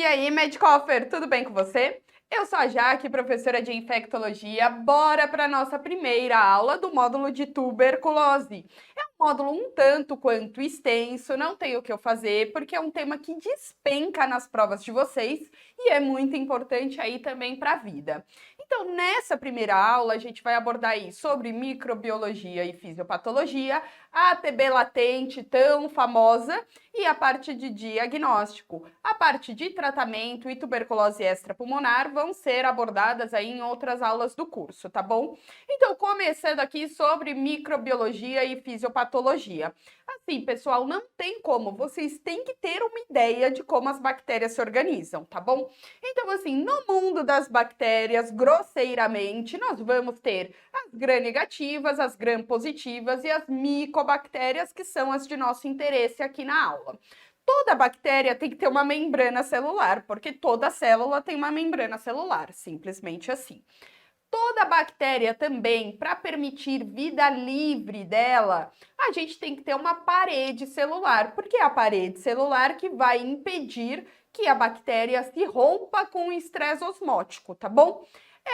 E aí, Medcofer, tudo bem com você? Eu sou a Jaque, professora de infectologia. Bora para a nossa primeira aula do módulo de tuberculose. É um módulo um tanto quanto extenso, não tem o que eu fazer, porque é um tema que despenca nas provas de vocês e é muito importante aí também para a vida. Então, nessa primeira aula, a gente vai abordar aí sobre microbiologia e fisiopatologia, a TB latente tão famosa e a parte de diagnóstico. A parte de tratamento e tuberculose extrapulmonar vão ser abordadas aí em outras aulas do curso, tá bom? Então, começando aqui sobre microbiologia e fisiopatologia. Assim, pessoal, não tem como, vocês têm que ter uma ideia de como as bactérias se organizam, tá bom? Então, assim, no mundo das bactérias, grosseiramente, nós vamos ter as gram-negativas, as gram-positivas e as micobactérias, que são as de nosso interesse aqui na aula. Toda bactéria tem que ter uma membrana celular, porque toda célula tem uma membrana celular, simplesmente assim. Toda bactéria também, para permitir vida livre dela, a gente tem que ter uma parede celular, porque é a parede celular que vai impedir que a bactéria se rompa com o estresse osmótico, tá bom?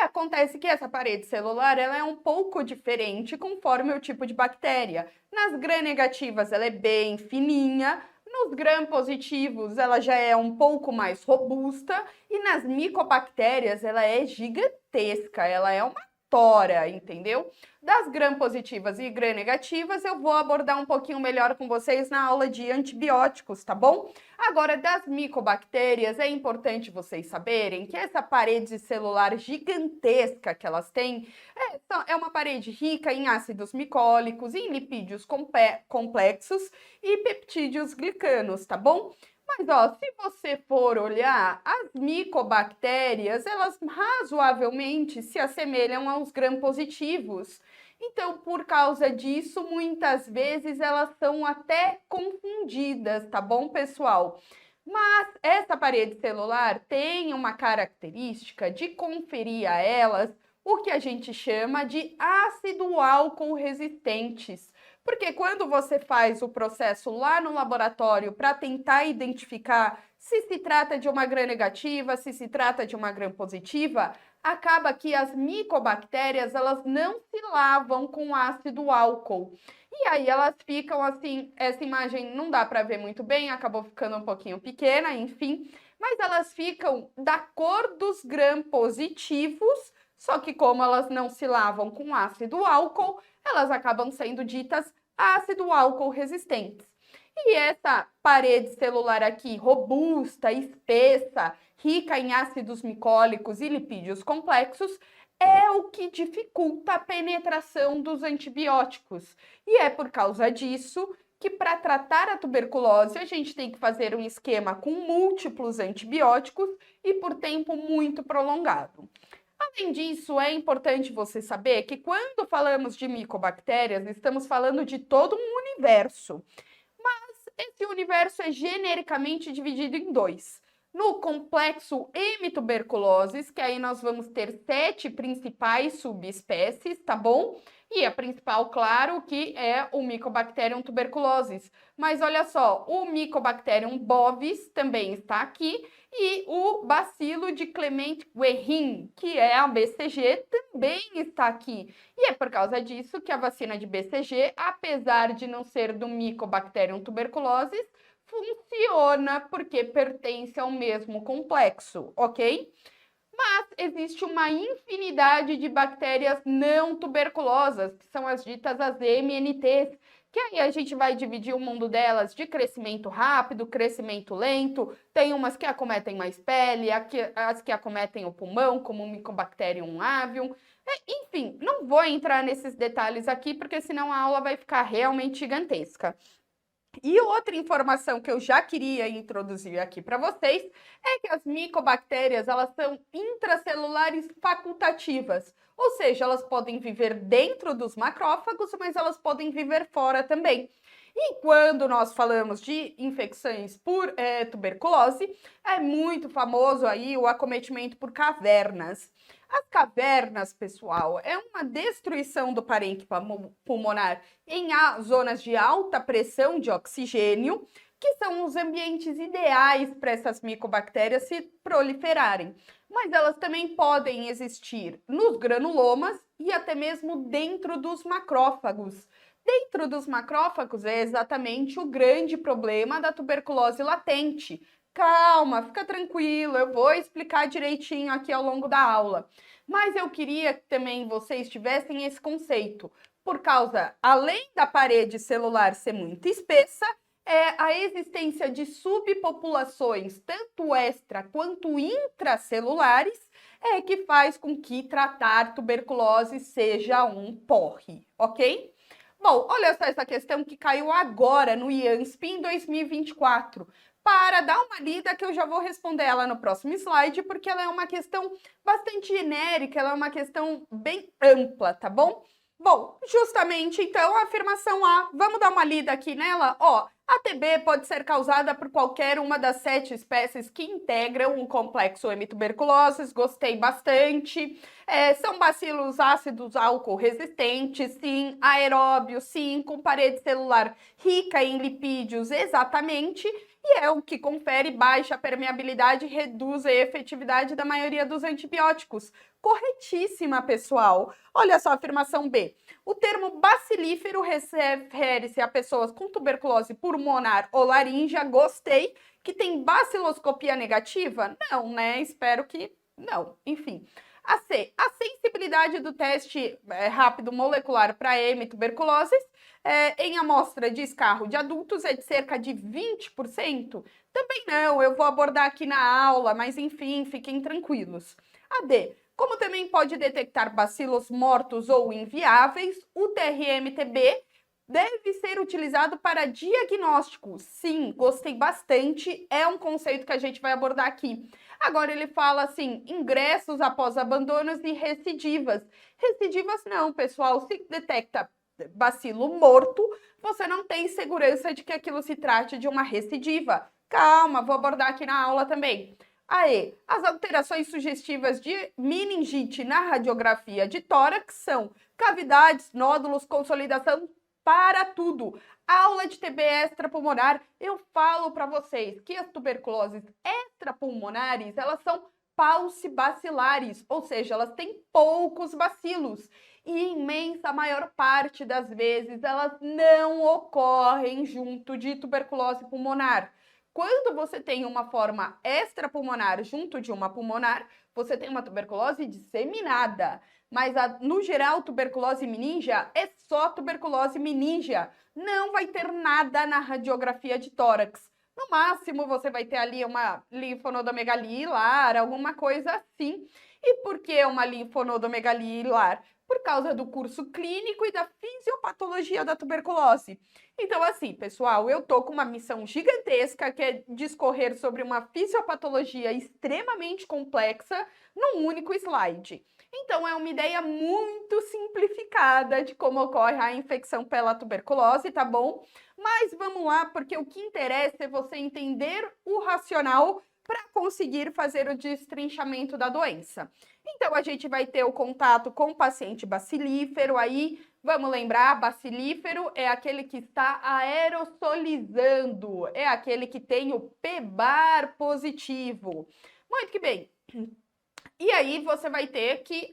Acontece que essa parede celular ela é um pouco diferente conforme o tipo de bactéria. Nas gram-negativas ela é bem fininha, nos gram-positivos ela já é um pouco mais robusta e nas micobactérias ela é gigantesca, ela é uma tora, entendeu? Das gram-positivas e gram-negativas eu vou abordar um pouquinho melhor com vocês na aula de antibióticos, tá bom? Agora, das micobactérias, é importante vocês saberem que essa parede celular gigantesca que elas têm é uma parede rica em ácidos micólicos, em lipídios complexos e peptídeos glicanos, tá bom? Mas, ó, se você for olhar, as micobactérias, elas razoavelmente se assemelham aos gram-positivos. Então, por causa disso, muitas vezes elas são até confundidas, tá bom, pessoal? Mas essa parede celular tem uma característica de conferir a elas o que a gente chama de ácido álcool resistentes. Porque quando você faz o processo lá no laboratório para tentar identificar se trata de uma gram-negativa, se trata de uma gram-positiva, acaba que as micobactérias elas não se lavam com ácido álcool. E aí elas ficam assim, essa imagem não dá para ver muito bem, acabou ficando um pouquinho pequena, enfim, mas elas ficam da cor dos gram-positivos, só que como elas não se lavam com ácido álcool, elas acabam sendo ditas ácido álcool resistentes. E essa parede celular aqui, robusta, espessa, rica em ácidos micólicos e lipídios complexos, é o que dificulta a penetração dos antibióticos. E é por causa disso que para tratar a tuberculose a gente tem que fazer um esquema com múltiplos antibióticos e por tempo muito prolongado. Além disso, é importante você saber que quando falamos de micobactérias, estamos falando de todo um universo. Esse universo é genericamente dividido em dois. No complexo hemituberculoses, que aí nós vamos ter 7 principais subespécies, tá bom? E a principal, claro, que é o Mycobacterium tuberculosis. Mas olha só, o Mycobacterium bovis também está aqui e o bacilo de Clement Guerin, que é a BCG, também está aqui. E é por causa disso que a vacina de BCG, apesar de não ser do Mycobacterium tuberculosis, funciona porque pertence ao mesmo complexo, ok? Mas existe uma infinidade de bactérias não tuberculosas, que são as ditas as MNTs, que aí a gente vai dividir o mundo delas de crescimento rápido, crescimento lento, tem umas que acometem mais pele, as que acometem o pulmão, como o Mycobacterium avium. Enfim, não vou entrar nesses detalhes aqui, porque senão a aula vai ficar realmente gigantesca. E outra informação que eu já queria introduzir aqui para vocês é que as micobactérias elas são intracelulares facultativas, ou seja, elas podem viver dentro dos macrófagos, mas elas podem viver fora também. E quando nós falamos de infecções por tuberculose, é muito famoso aí o acometimento por cavernas. As cavernas, pessoal, é uma destruição do parênquima pulmonar em zonas de alta pressão de oxigênio, que são os ambientes ideais para essas micobactérias se proliferarem. Mas elas também podem existir nos granulomas e até mesmo dentro dos macrófagos. Dentro dos macrófagos é exatamente o grande problema da tuberculose latente. Calma, fica tranquilo, eu vou explicar direitinho aqui ao longo da aula. Mas eu queria que também vocês tivessem esse conceito, por causa, além da parede celular ser muito espessa, a existência de subpopulações, tanto extra quanto intracelulares, é que faz com que tratar tuberculose seja um porre, ok? Bom, olha só essa questão que caiu agora no IANSP em 2024. Para dar uma lida que eu já vou responder ela no próximo slide, porque ela é uma questão bastante genérica, ela é uma questão bem ampla, tá bom? Bom, justamente então a afirmação A, vamos dar uma lida aqui nela? Ó, a TB pode ser causada por qualquer uma das 7 espécies que integram o complexo hemituberculoses, gostei bastante. São bacilos ácidos álcool resistentes, sim, aeróbios, sim, com parede celular rica em lipídios, exatamente, e é o que confere baixa permeabilidade e reduz a efetividade da maioria dos antibióticos. Corretíssima, pessoal. Olha só a afirmação B. O termo bacilífero refere-se a pessoas com tuberculose pulmonar ou laríngea. Gostei. Que tem baciloscopia negativa? Não, né? Espero que não. Enfim. A C. A sensibilidade do teste rápido molecular para hemituberculoses em amostra de escarro de adultos é de cerca de 20%? Também não, eu vou abordar aqui na aula, mas enfim, fiquem tranquilos. A D. Como também pode detectar bacilos mortos ou inviáveis, o TRM-TB deve ser utilizado para diagnóstico. Sim, gostei bastante, é um conceito que a gente vai abordar aqui. Agora ele fala assim, ingressos após abandonos e recidivas. Recidivas não, pessoal, se detecta bacilo morto, você não tem segurança de que aquilo se trate de uma recidiva. Calma, vou abordar aqui na aula também. Aí, as alterações sugestivas de meningite na radiografia de tórax são cavidades, nódulos, consolidação, para tudo. Aula de TB extrapulmonar, eu falo para vocês que as tuberculoses extrapulmonares, elas são paucibacilares, ou seja, elas têm poucos bacilos. E imensa maior parte das vezes elas não ocorrem junto de tuberculose pulmonar. Quando você tem uma forma extrapulmonar junto de uma pulmonar, você tem uma tuberculose disseminada. Mas, no geral, tuberculose meningia é só tuberculose meningia. Não vai ter nada na radiografia de tórax. No máximo, você vai ter ali uma linfonodomegalia hilar, alguma coisa assim. E por que uma linfonodomegalia hilar? Por causa do curso clínico e da fisiopatologia da tuberculose. Então, assim, pessoal, eu tô com uma missão gigantesca que é discorrer sobre uma fisiopatologia extremamente complexa num único slide. Então, é uma ideia muito simplificada de como ocorre a infecção pela tuberculose, tá bom? Mas vamos lá, porque o que interessa é você entender o racional para conseguir fazer o destrinchamento da doença. Então, a gente vai ter o contato com o paciente bacilífero, aí, vamos lembrar, bacilífero é aquele que está aerosolizando, é aquele que tem o P-bar positivo. Muito que bem. E aí você vai ter que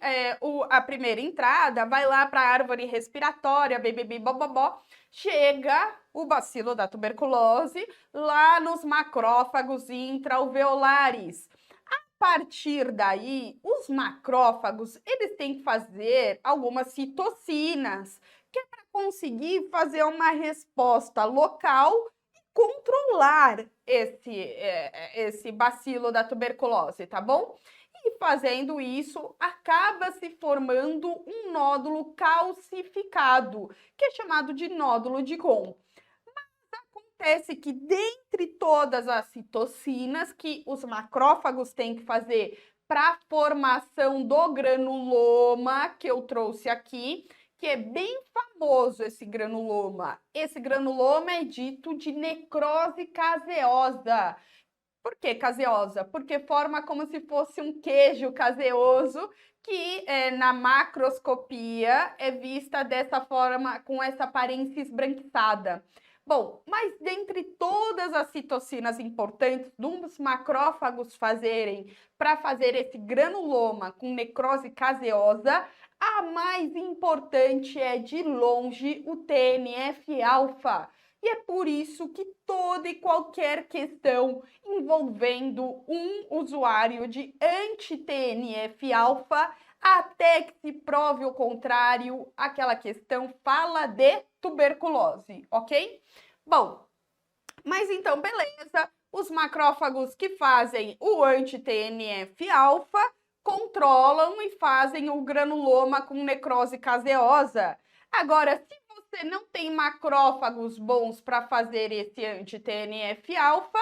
a primeira entrada vai lá para a árvore respiratória, bibibi, bobobó, chega o bacilo da tuberculose lá nos macrófagos intraalveolares. A partir daí, os macrófagos, eles têm que fazer algumas citocinas, que é para conseguir fazer uma resposta local e controlar esse bacilo da tuberculose, tá bom? E fazendo isso, acaba se formando um nódulo calcificado, que é chamado de nódulo de Gom. Mas acontece que, dentre todas as citocinas que os macrófagos têm que fazer para a formação do granuloma, que eu trouxe aqui, que é bem famoso esse granuloma. Esse granuloma é dito de necrose caseosa. Por que caseosa? Porque forma como se fosse um queijo caseoso que na macroscopia é vista dessa forma, com essa aparência esbranquiçada. Bom, mas dentre todas todas as citocinas importantes dos macrófagos fazerem para fazer esse granuloma com necrose caseosa, a mais importante é, de longe, o TNF-alfa. E é por isso que toda e qualquer questão envolvendo um usuário de anti-TNF-alfa, até que se prove o contrário, aquela questão fala de tuberculose, ok? Bom, mas então, beleza, os macrófagos que fazem o anti-TNF-alfa controlam e fazem o granuloma com necrose caseosa. Agora, se você não tem macrófagos bons para fazer esse anti-TNF-alfa,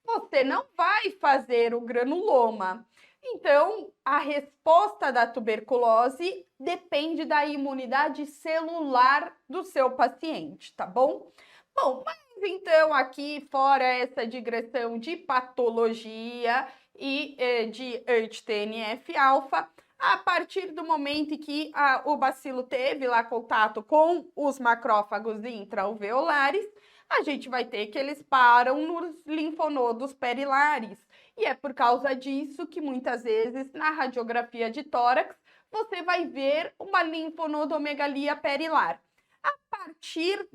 você não vai fazer o granuloma. Então, a resposta da tuberculose depende da imunidade celular do seu paciente, tá bom? Bom, mas então aqui, fora essa digressão de patologia e de anti-TNF-alfa, a partir do momento em que o bacilo teve lá contato com os macrófagos intraalveolares, a gente vai ter que eles param nos linfonodos perilares. E é por causa disso que muitas vezes na radiografia de tórax você vai ver uma linfonodomegalia perilar. A partir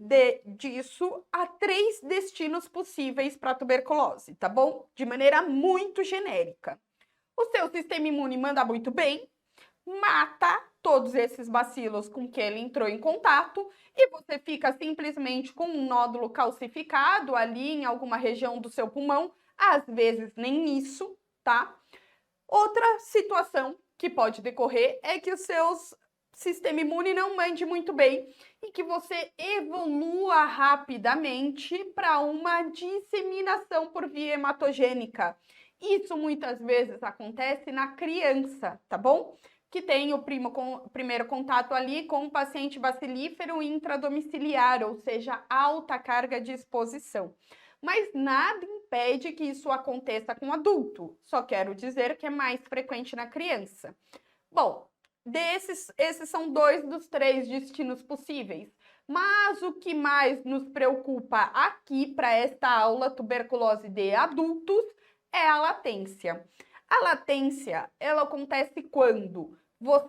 disso, há 3 destinos possíveis para a tuberculose, tá bom? De maneira muito genérica. O seu sistema imune manda muito bem, mata todos esses bacilos com que ele entrou em contato e você fica simplesmente com um nódulo calcificado ali em alguma região do seu pulmão, às vezes nem isso, tá? Outra situação que pode decorrer é que o seu sistema imune não mande muito bem e que você evolua rapidamente para uma disseminação por via hematogênica. Isso muitas vezes acontece na criança, tá bom? Que tem o primeiro contato ali com o paciente bacilífero intradomiciliar, ou seja, alta carga de exposição. Mas nada impede que isso aconteça com adulto, só quero dizer que é mais frequente na criança. Bom, esses são 2 dos 3 destinos possíveis. Mas o que mais nos preocupa aqui para esta aula tuberculose de adultos é a latência. A latência, ela acontece quando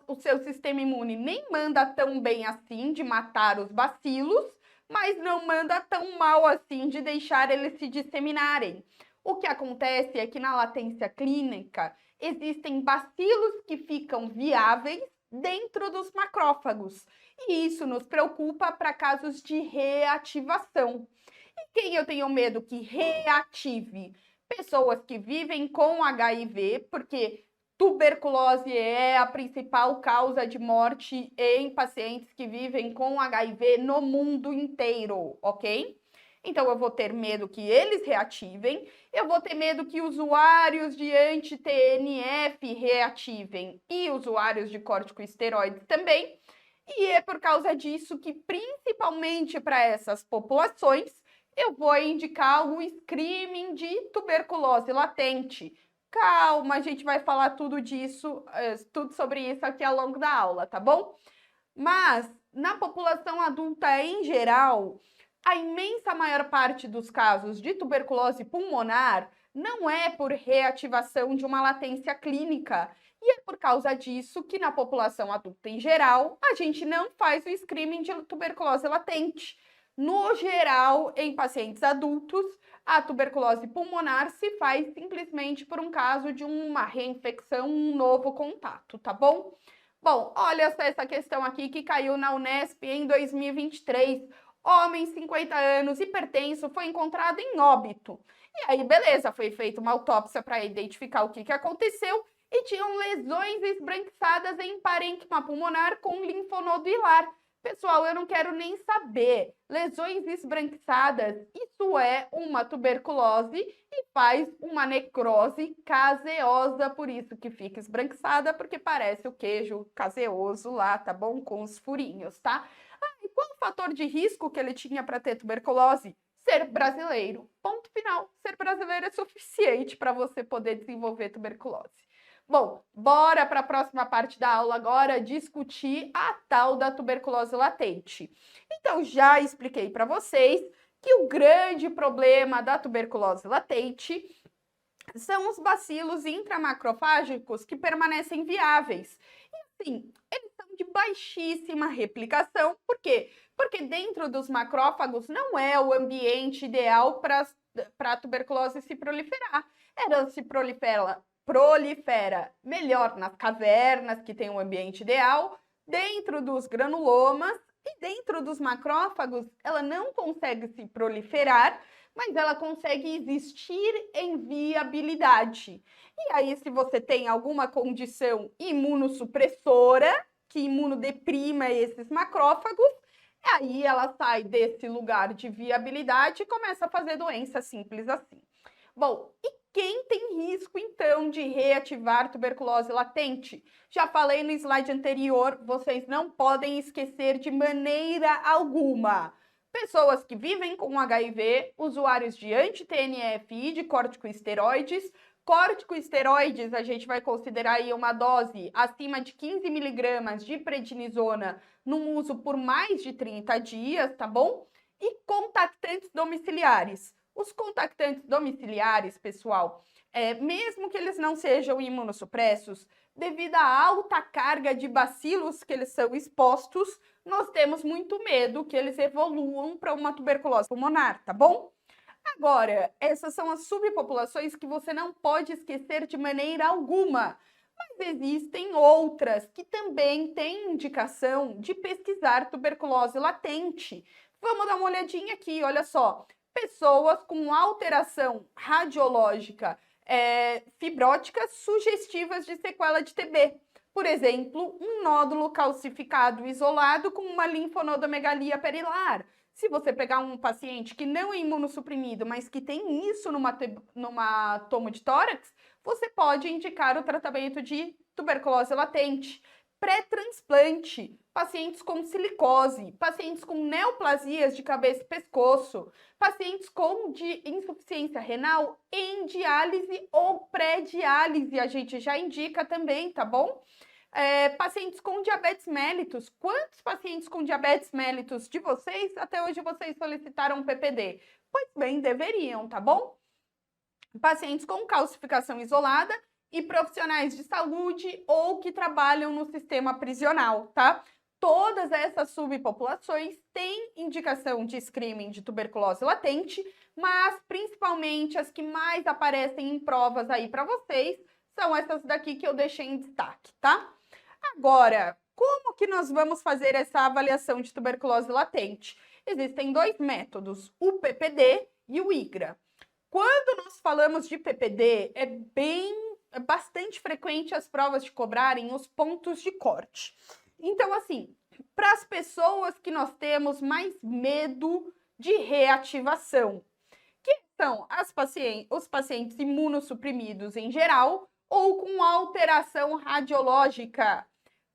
o seu sistema imune nem manda tão bem assim de matar os bacilos, mas não manda tão mal assim de deixar eles se disseminarem. O que acontece é que na latência clínica existem bacilos que ficam viáveis dentro dos macrófagos. E isso nos preocupa para casos de reativação. E quem eu tenho medo que reative? Pessoas que vivem com HIV, porque tuberculose é a principal causa de morte em pacientes que vivem com HIV no mundo inteiro, ok? Então, eu vou ter medo que eles reativem, eu vou ter medo que usuários de anti-TNF reativem e usuários de corticosteroides também. E é por causa disso que, principalmente para essas populações, eu vou indicar o screening de tuberculose latente. Calma, a gente vai falar tudo sobre isso aqui ao longo da aula, tá bom? Mas, na população adulta em geral, a imensa maior parte dos casos de tuberculose pulmonar não é por reativação de uma latência clínica. E é por causa disso que na população adulta em geral, a gente não faz o screening de tuberculose latente. No geral, em pacientes adultos, a tuberculose pulmonar se faz simplesmente por um caso de uma reinfecção, um novo contato, tá bom? Bom, olha só essa questão aqui que caiu na Unesp em 2023. Homem, 50 anos, hipertenso, foi encontrado em óbito. E aí, beleza, foi feita uma autópsia para identificar o que aconteceu e tinham lesões esbranquiçadas em parênquima pulmonar com linfonodo hilar. Pessoal, eu não quero nem saber. Lesões esbranquiçadas, isso é uma tuberculose e faz uma necrose caseosa, por isso que fica esbranquiçada, porque parece o queijo caseoso lá, tá bom? Com os furinhos, tá? E qual o fator de risco que ele tinha para ter tuberculose? Ser brasileiro. Ponto final. Ser brasileiro é suficiente para você poder desenvolver tuberculose. Bom, bora para a próxima parte da aula agora discutir a tal da tuberculose latente. Então, já expliquei para vocês que o grande problema da tuberculose latente são os bacilos intramacrofágicos que permanecem viáveis. E assim, eles são de baixíssima replicação. Por quê? Porque dentro dos macrófagos não é o ambiente ideal para a tuberculose se proliferar. Ela se prolifera melhor nas cavernas, que tem um ambiente ideal, dentro dos granulomas e dentro dos macrófagos, ela não consegue se proliferar, mas ela consegue existir em viabilidade. E aí, se você tem alguma condição imunossupressora, que imunodeprima esses macrófagos, aí ela sai desse lugar de viabilidade e começa a fazer doença simples assim. Bom, e quem tem risco, então, de reativar tuberculose latente? Já falei no slide anterior, vocês não podem esquecer de maneira alguma. Pessoas que vivem com HIV, usuários de anti-TNF e de corticosteroides. Corticosteroides, a gente vai considerar aí uma dose acima de 15 miligramas de prednisona num uso por mais de 30 dias, tá bom? E contactantes domiciliares. Os contactantes domiciliares, pessoal, mesmo que eles não sejam imunossupressos, devido à alta carga de bacilos que eles são expostos, nós temos muito medo que eles evoluam para uma tuberculose pulmonar, tá bom? Agora, essas são as subpopulações que você não pode esquecer de maneira alguma. Mas existem outras que também têm indicação de pesquisar tuberculose latente. Vamos dar uma olhadinha aqui, olha só. Pessoas com alteração radiológica fibrótica sugestivas de sequela de TB. Por exemplo, um nódulo calcificado isolado com uma linfonodomegalia perilar. Se você pegar um paciente que não é imunossuprimido, mas que tem isso numa tomo de tórax, você pode indicar o tratamento de tuberculose latente. Pré-transplante, pacientes com silicose, pacientes com neoplasias de cabeça e pescoço, pacientes com insuficiência renal em diálise ou pré-diálise, a gente já indica também, tá bom? Pacientes com diabetes mellitus. Quantos pacientes com diabetes mellitus de vocês, até hoje vocês solicitaram PPD? Pois bem, deveriam, tá bom? Pacientes com calcificação isolada e profissionais de saúde ou que trabalham no sistema prisional, tá? Todas essas subpopulações têm indicação de screening de tuberculose latente, mas principalmente as que mais aparecem em provas aí para vocês são essas daqui que eu deixei em destaque, tá? Agora, como que nós vamos fazer essa avaliação de tuberculose latente? Existem dois métodos, o PPD e o IGRA. Quando nós falamos de PPD, é bastante frequente as provas de cobrarem os pontos de corte. Então, assim, para as pessoas que nós temos mais medo de reativação, que são os pacientes imunossuprimidos em geral ou com alteração radiológica.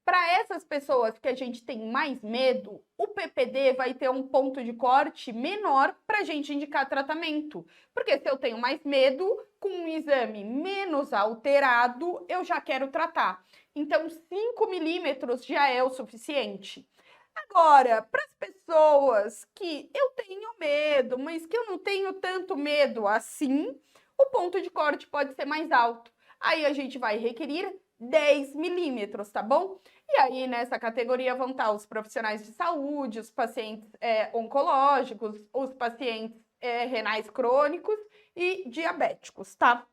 Para essas pessoas que a gente tem mais medo, o PPD vai ter um ponto de corte menor para a gente indicar tratamento. Porque se eu tenho mais medo, com um exame menos alterado, eu já quero tratar. Então, 5 milímetros já é o suficiente. Agora, para as pessoas que eu tenho medo, mas que eu não tenho tanto medo assim, o ponto de corte pode ser mais alto. Aí a gente vai requerir 10 milímetros, tá bom? E aí nessa categoria vão estar os profissionais de saúde, os pacientes oncológicos, os pacientes renais crônicos e diabéticos, tá?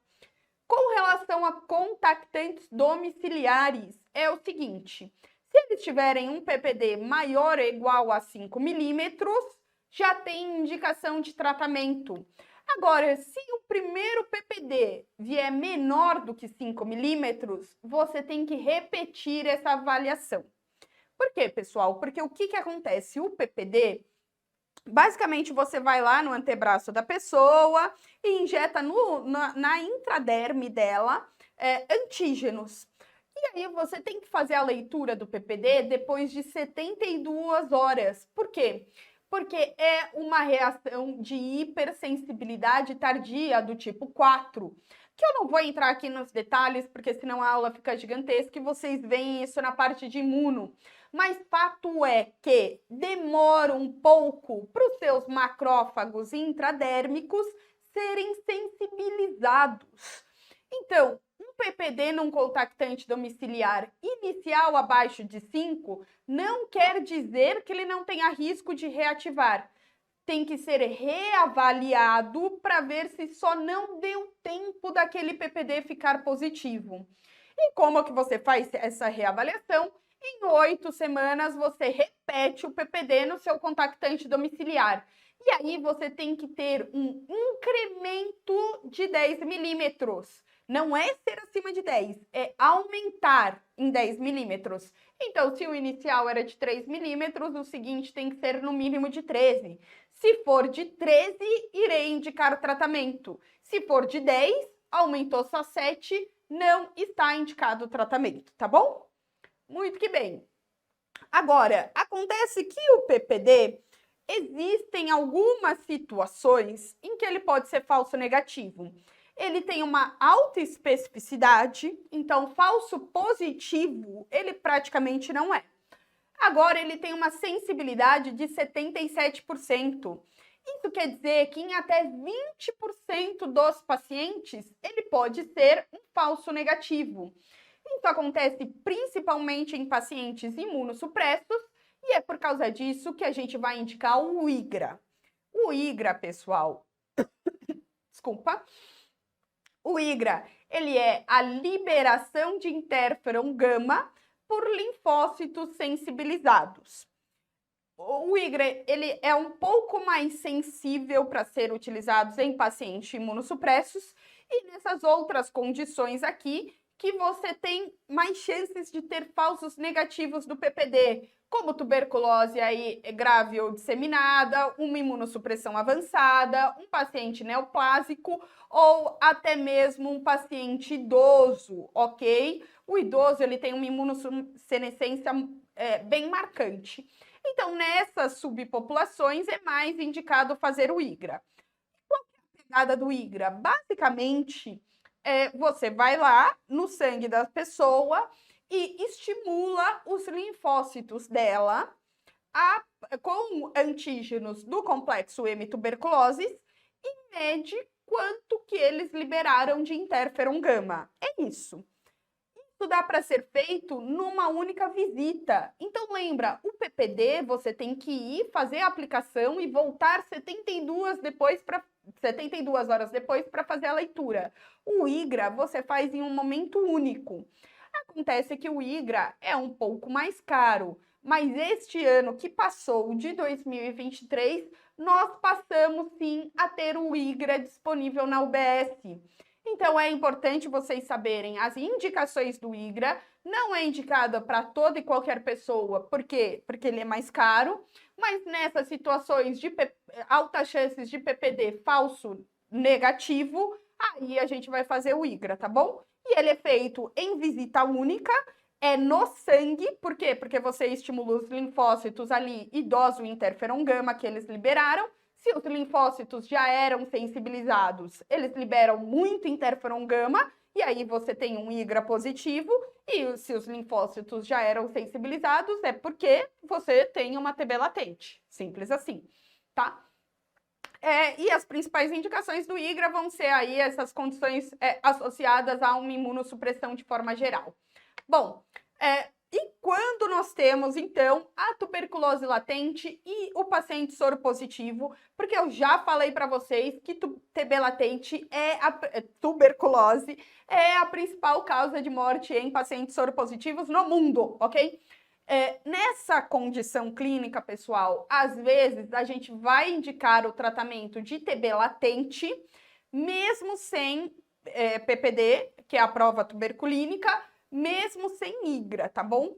Com relação a contactantes domiciliares, é o seguinte, se eles tiverem um PPD maior ou igual a 5 milímetros, já tem indicação de tratamento. Agora, se o primeiro PPD vier menor do que 5 milímetros, você tem que repetir essa avaliação. Por quê, pessoal? Porque o que acontece? O PPD, basicamente, você vai lá no antebraço da pessoa e injeta na intraderme dela antígenos. E aí você tem que fazer a leitura do PPD depois de 72 horas. Por quê? porque é uma reação de hipersensibilidade tardia do tipo 4, que eu não vou entrar aqui nos detalhes, porque senão a aula fica gigantesca e vocês veem isso na parte de imuno. Mas fato é que demora um pouco para os seus macrófagos intradérmicos serem sensibilizados. Então, um PPD num contactante domiciliar inicial abaixo de 5 não quer dizer que ele não tenha risco de reativar. Tem que ser reavaliado para ver se só não deu tempo daquele PPD ficar positivo. E como é que você faz essa reavaliação? Em 8 semanas, você repete o PPD no seu contactante domiciliar. E aí você tem que ter um incremento de 10 milímetros. Não é ser acima de 10, é aumentar em 10 milímetros. Então, se o inicial era de 3 milímetros, o seguinte tem que ser no mínimo de 13. Se for de 13, irei indicar o tratamento. Se for de 10, aumentou só 7, não está indicado o tratamento, tá bom? Muito que bem. Agora, acontece que o PPD, existem algumas situações em que ele pode ser falso negativo. Ele tem uma alta especificidade, então falso positivo ele praticamente não é. Agora, ele tem uma sensibilidade de 77%. Isso quer dizer que em até 20% dos pacientes, ele pode ser um falso negativo. Isso acontece principalmente em pacientes imunossupressos e é por causa disso que a gente vai indicar o IGRA. O IGRA, pessoal, desculpa, o IGRA, ele é a liberação de interferon gama por linfócitos sensibilizados. O IGRA, ele é um pouco mais sensível para ser utilizado em pacientes imunossupressos e nessas outras condições aqui que você tem mais chances de ter falsos negativos do PPD, como tuberculose aí grave ou disseminada, uma imunossupressão avançada, um paciente neoplásico ou até mesmo um paciente idoso, ok? O idoso ele tem uma imunossenescência bem marcante. Então, nessas subpopulações é mais indicado fazer o IGRA. Qual é a pegada do IGRA? Basicamente, você vai lá no sangue da pessoa e estimula os linfócitos dela com antígenos do complexo M tuberculoses e mede quanto que eles liberaram de interferon gama. É isso. Isso dá para ser feito numa única visita. Então lembra, o PPD você tem que ir fazer a aplicação e voltar 72 horas depois para fazer a leitura. O IGRA você faz em um momento único. Acontece que o IGRA é um pouco mais caro, mas este ano que passou, de 2023, nós passamos sim a ter o IGRA disponível na UBS. Então, é importante vocês saberem as indicações do IGRA. Não é indicado para toda e qualquer pessoa. Por quê? Porque ele é mais caro. Mas nessas situações de altas chances de PPD falso negativo, aí a gente vai fazer o IGRA, tá bom? E ele é feito em visita única, é no sangue. Por quê? Porque você estimula os linfócitos ali e dosa o interferon gama que eles liberaram. Se os linfócitos já eram sensibilizados, eles liberam muito interferon gama, e aí você tem um IGRA positivo, e se os linfócitos já eram sensibilizados, é porque você tem uma TB latente. Simples assim, tá? E as principais indicações do IGRA vão ser aí essas condições associadas a uma imunossupressão de forma geral. Bom, e quando nós temos, então, a tuberculose latente e o paciente soro positivo, porque eu já falei para vocês que TB latente tuberculose é a principal causa de morte em pacientes soro positivos no mundo, ok? Nessa condição clínica, pessoal, às vezes a gente vai indicar o tratamento de TB latente, mesmo sem PPD, que é a prova tuberculínica, mesmo sem IGRA, tá bom?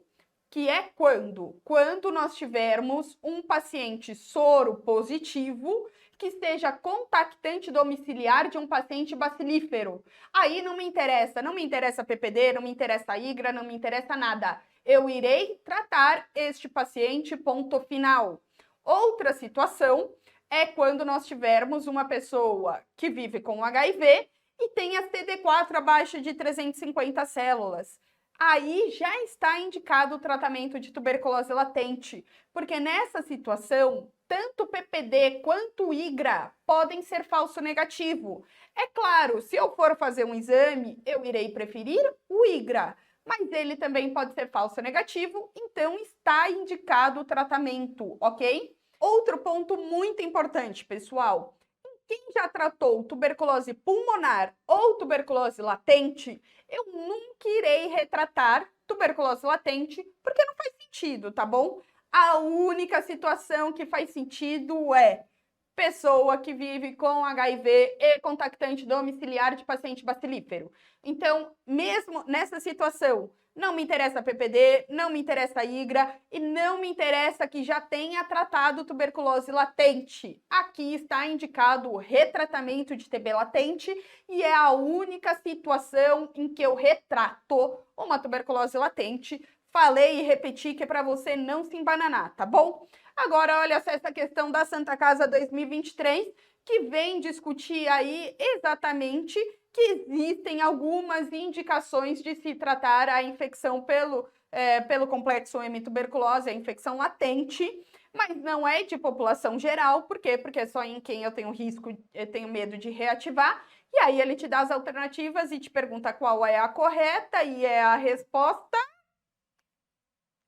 Que é quando? Quando nós tivermos um paciente soro positivo que esteja contactante domiciliar de um paciente bacilífero. Aí não me interessa PPD, não me interessa IGRA, não me interessa nada. Eu irei tratar este paciente, ponto final. Outra situação é quando nós tivermos uma pessoa que vive com HIV e tem a CD4 abaixo de 350 células. Aí já está indicado o tratamento de tuberculose latente, porque nessa situação, tanto o PPD quanto o IGRA podem ser falso negativo. É claro, se eu for fazer um exame, eu irei preferir o IGRA, mas ele também pode ser falso negativo, então está indicado o tratamento, ok? Outro ponto muito importante, pessoal. Quem já tratou tuberculose pulmonar ou tuberculose latente, eu nunca irei retratar tuberculose latente, porque não faz sentido, tá bom? A única situação que faz sentido é pessoa que vive com HIV e contactante domiciliar de paciente bacilífero. Então, mesmo nessa situação, não me interessa PPD, não me interessa IGRA e não me interessa que já tenha tratado tuberculose latente. Aqui está indicado o retratamento de TB latente e é a única situação em que eu retrato uma tuberculose latente. Falei e repeti que é para você não se embananar, tá bom? Agora, olha só essa questão da Santa Casa 2023, que vem discutir aí exatamente que existem algumas indicações de se tratar a infecção pelo complexo M-tuberculose, a infecção latente, mas não é de população geral. Por quê? Porque é só em quem eu tenho risco, eu tenho medo de reativar. E aí ele te dá as alternativas e te pergunta qual é a correta, e é a resposta...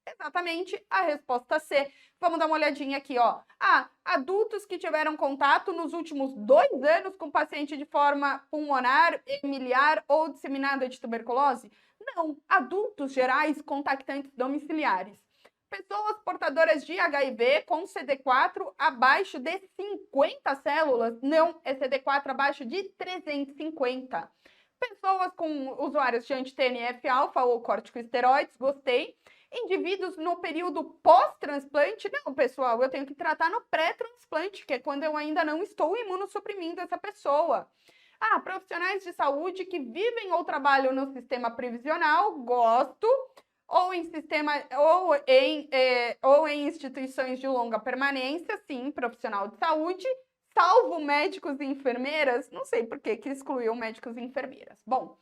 Exatamente, a resposta C. Vamos dar uma olhadinha aqui, ó. Adultos que tiveram contato nos últimos 2 anos com paciente de forma pulmonar, miliar ou disseminada de tuberculose? Não, adultos gerais contactantes domiciliares. Pessoas portadoras de HIV com CD4 abaixo de 50 células? Não, é CD4 abaixo de 350. Pessoas com usuários de anti-TNF-alfa ou corticosteroides? Gostei. Indivíduos no período pós-transplante? Não, pessoal, eu tenho que tratar no pré-transplante, que é quando eu ainda não estou imunossuprimindo essa pessoa. Profissionais de saúde que vivem ou trabalham no sistema previsional? Gosto. Ou em instituições de longa permanência? Sim, profissional de saúde. Salvo médicos e enfermeiras? Não sei por que excluiu médicos e enfermeiras. Bom,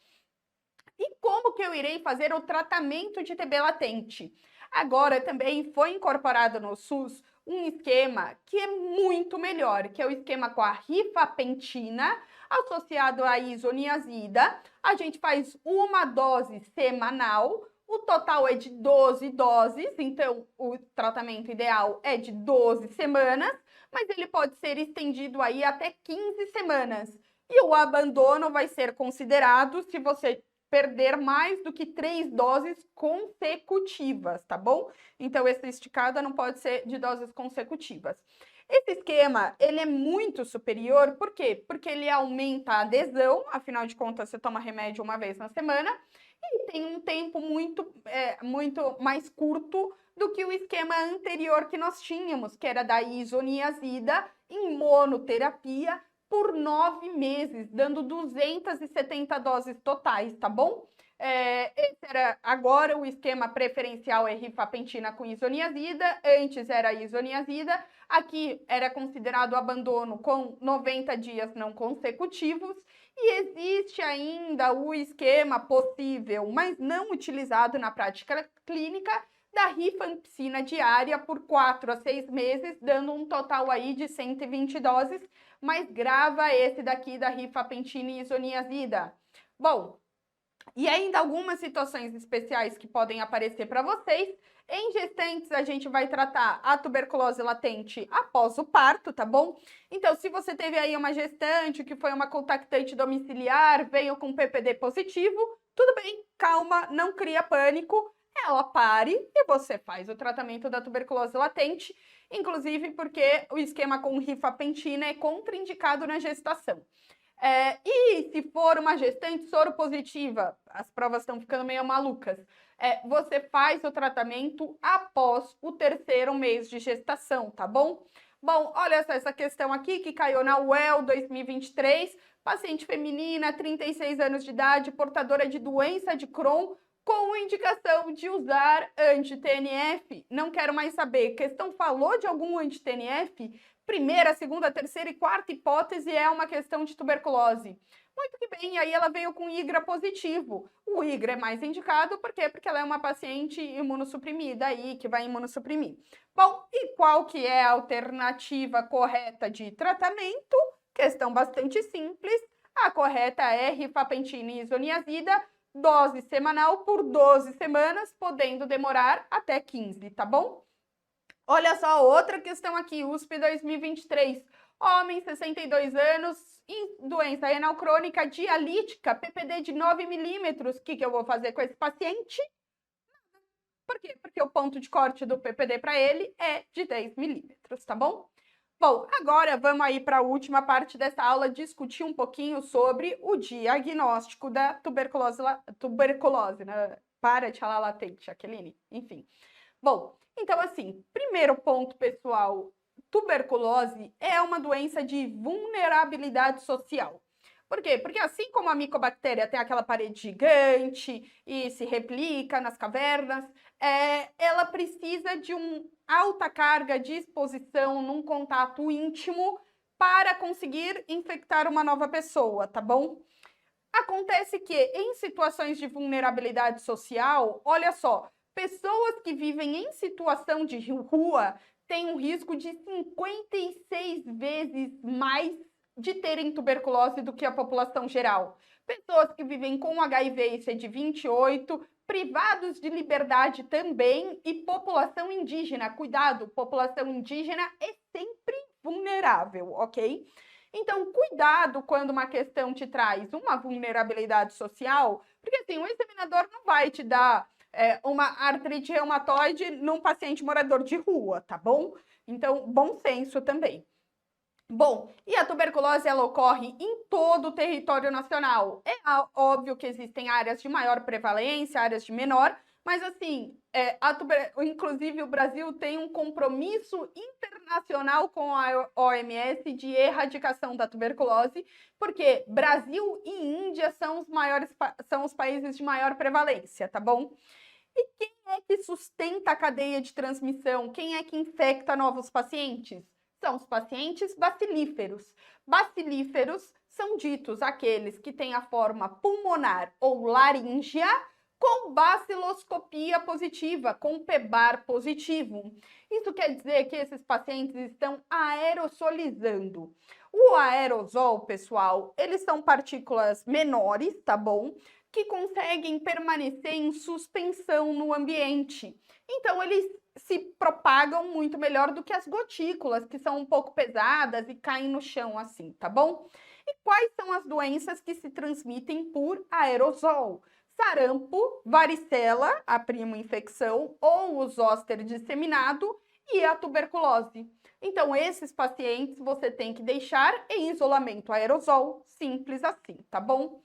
e como que eu irei fazer o tratamento de TB latente? Agora também foi incorporado no SUS um esquema que é muito melhor, que é o esquema com a rifapentina associado à isoniazida. A gente faz uma dose semanal, o total é de 12 doses, então o tratamento ideal é de 12 semanas, mas ele pode ser estendido aí até 15 semanas. E o abandono vai ser considerado se você perder mais do que 3 doses consecutivas, tá bom? Então, essa esticada não pode ser de doses consecutivas. Esse esquema, ele é muito superior, por quê? Porque ele aumenta a adesão, afinal de contas, você toma remédio uma vez na semana, e tem um tempo muito mais curto do que o esquema anterior que nós tínhamos, que era da isoniazida em monoterapia, por 9 meses, dando 270 doses totais, tá bom? Esse era agora o esquema preferencial é rifapentina com isoniazida, antes era isoniazida, aqui era considerado abandono com 90 dias não consecutivos, e existe ainda o esquema possível, mas não utilizado na prática clínica, da rifampicina diária por 4 a 6 meses, dando um total aí de 120 doses, mas grava esse daqui da rifapentina e isoniazida. Bom, e ainda algumas situações especiais que podem aparecer para vocês. Em gestantes, a gente vai tratar a tuberculose latente após o parto, tá bom? Então, se você teve aí uma gestante que foi uma contactante domiciliar, veio com PPD positivo, tudo bem, calma, não cria pânico. Ela pare e você faz o tratamento da tuberculose latente, inclusive porque o esquema com rifapentina é contraindicado na gestação. E se for uma gestante soropositiva, as provas estão ficando meio malucas, você faz o tratamento após o 3º mês de gestação, tá bom? Bom, olha só essa questão aqui que caiu na UEL 2023, paciente feminina, 36 anos de idade, portadora de doença de Crohn, com indicação de usar anti-TNF. Não quero mais saber. Questão falou de algum anti-TNF? Primeira, segunda, terceira e quarta hipótese é uma questão de tuberculose. Muito que bem, aí ela veio com IGRA positivo. O IGRA é mais indicado, por quê? Porque ela é uma paciente imunossuprimida aí, que vai imunossuprimir. Bom, e qual que é a alternativa correta de tratamento? Questão bastante simples. A correta é rifampicina e isoniazida, dose semanal por 12 semanas, podendo demorar até 15, tá bom? Olha só, outra questão aqui, USP 2023. Homem, 62 anos, doença renal crônica dialítica, PPD de 9 milímetros. O que eu vou fazer com esse paciente? Por quê? Porque o ponto de corte do PPD para ele é de 10 milímetros, tá bom? Bom, agora vamos aí para a última parte dessa aula, discutir um pouquinho sobre o diagnóstico da tuberculose, né? Para de falar latente, Jaqueline. Enfim. Bom, então assim, primeiro ponto, pessoal, tuberculose é uma doença de vulnerabilidade social. Por quê? Porque assim como a micobactéria tem aquela parede gigante e se replica nas cavernas, ela precisa de uma alta carga de exposição num contato íntimo para conseguir infectar uma nova pessoa, tá bom? Acontece que em situações de vulnerabilidade social, olha só, pessoas que vivem em situação de rua têm um risco de 56 vezes mais de terem tuberculose do que a população geral. Pessoas que vivem com HIV e CD28, privados de liberdade também, e população indígena. Cuidado, população indígena é sempre vulnerável, ok? Então, cuidado quando uma questão te traz uma vulnerabilidade social, porque assim, o examinador não vai te dar uma artrite reumatoide num paciente morador de rua, tá bom? Então, bom senso também. Bom, e a tuberculose ela ocorre em todo o território nacional. É óbvio que existem áreas de maior prevalência, áreas de menor, mas assim, inclusive o Brasil tem um compromisso internacional com a OMS de erradicação da tuberculose, porque Brasil e Índia são são os países de maior prevalência, tá bom? E quem é que sustenta a cadeia de transmissão? Quem é que infecta novos pacientes? São os pacientes bacilíferos. Bacilíferos são ditos aqueles que têm a forma pulmonar ou laríngea com baciloscopia positiva, com PEBAR positivo. Isso quer dizer que esses pacientes estão aerosolizando. O aerosol, pessoal, eles são partículas menores, tá bom? Que conseguem permanecer em suspensão no ambiente. Então, eles se propagam muito melhor do que as gotículas, que são um pouco pesadas e caem no chão assim, tá bom? E quais são as doenças que se transmitem por aerosol? Sarampo, varicela, a prima infecção, ou o zóster disseminado e a tuberculose. Então, esses pacientes você tem que deixar em isolamento aerosol, simples assim, tá bom?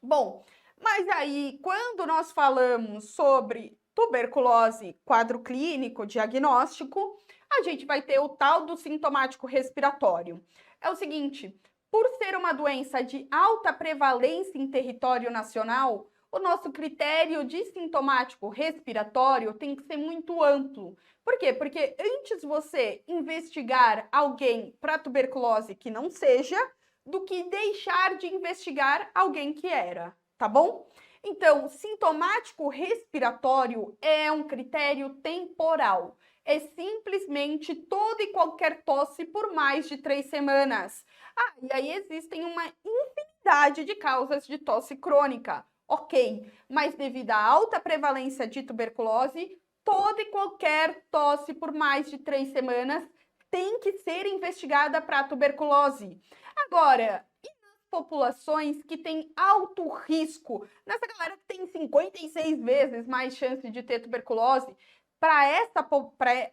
Bom, mas aí, quando nós falamos sobre tuberculose, quadro clínico, diagnóstico, a gente vai ter o tal do sintomático respiratório. É o seguinte, por ser uma doença de alta prevalência em território nacional, o nosso critério de sintomático respiratório tem que ser muito amplo. Por quê? Porque antes você investigar alguém para tuberculose que não seja, do que deixar de investigar alguém que era, tá bom? Então, sintomático respiratório é um critério temporal. É simplesmente toda e qualquer tosse por mais de 3 semanas. Ah, e aí existem uma infinidade de causas de tosse crônica. Ok, mas devido à alta prevalência de tuberculose, toda e qualquer tosse por mais de 3 semanas tem que ser investigada para tuberculose. Agora, e nas populações que têm alto risco? Nessa galera que tem 56 vezes mais chance de ter tuberculose, para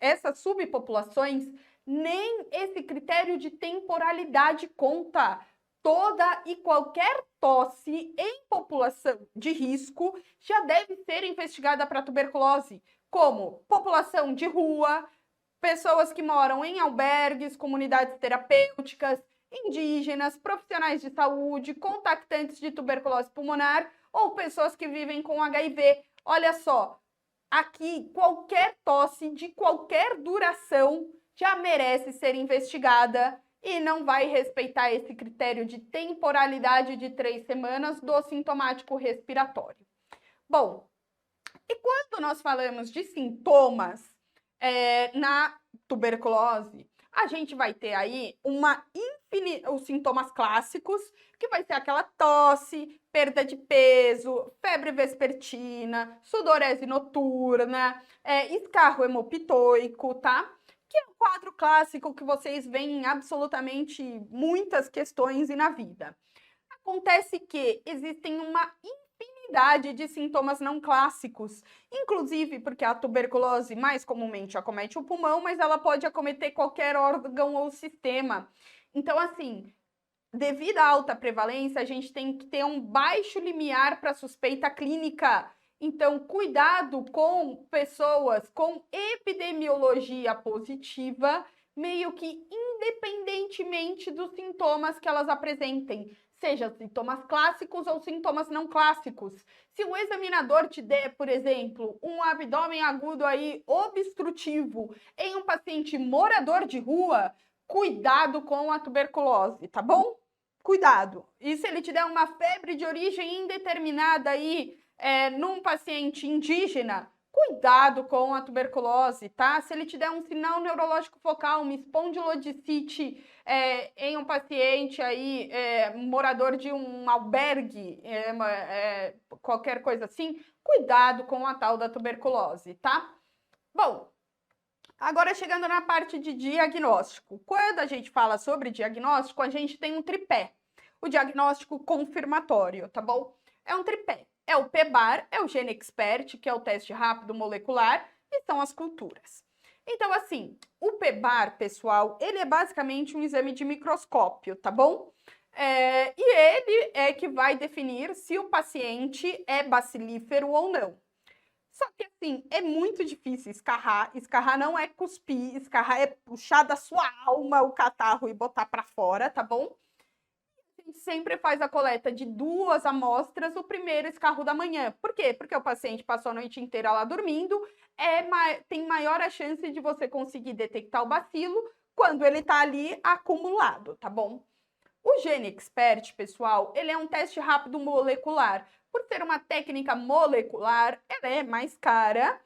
essas subpopulações, nem esse critério de temporalidade conta. Toda e qualquer tosse em população de risco já deve ser investigada para tuberculose, como população de rua, pessoas que moram em albergues, comunidades terapêuticas, indígenas, profissionais de saúde, contactantes de tuberculose pulmonar ou pessoas que vivem com HIV. Olha só, aqui qualquer tosse de qualquer duração já merece ser investigada e não vai respeitar esse critério de temporalidade de 3 semanas do sintomático respiratório. Bom, e quando nós falamos de sintomas na tuberculose, a gente vai ter aí os sintomas clássicos, que vai ser aquela tosse, perda de peso, febre vespertina, sudorese noturna, escarro hemopitoico, tá? Que é um quadro clássico que vocês veem em absolutamente muitas questões e na vida. Acontece que existem uma infinidade de sintomas não clássicos, inclusive porque a tuberculose mais comumente acomete o pulmão, mas ela pode acometer qualquer órgão ou sistema. Então, assim, devido à alta prevalência, a gente tem que ter um baixo limiar para suspeita clínica. Então, cuidado com pessoas com epidemiologia positiva, meio que independentemente dos sintomas que elas apresentem, seja sintomas clássicos ou sintomas não clássicos. Se o examinador te der, por exemplo, um abdômen agudo aí obstrutivo em um paciente morador de rua, cuidado com a tuberculose, tá bom? Cuidado. E se ele te der uma febre de origem indeterminada aí num paciente indígena, cuidado com a tuberculose, tá? Se ele te der um sinal neurológico focal, uma espondilodicite em um paciente aí, morador de um albergue, qualquer coisa assim, cuidado com a tal da tuberculose, tá? Bom, agora chegando na parte de diagnóstico. Quando a gente fala sobre diagnóstico, a gente tem um tripé. O diagnóstico confirmatório, tá bom? É um tripé. É o PEBAR, é o GeneXpert, que é o teste rápido molecular, e são as culturas. Então, assim, o PEBAR, pessoal, ele é basicamente um exame de microscópio, tá bom? E ele é que vai definir se o paciente é bacilífero ou não. Só que, assim, é muito difícil escarrar. Escarrar não é cuspir, escarrar é puxar da sua alma o catarro e botar para fora, tá bom? A gente sempre faz a coleta de 2 amostras, o primeiro escarro da manhã. Por quê? Porque o paciente passou a noite inteira lá dormindo, tem maior a chance de você conseguir detectar o bacilo quando ele está ali acumulado, tá bom? O GeneXpert, pessoal, ele é um teste rápido molecular. Por ser uma técnica molecular, ela é mais cara,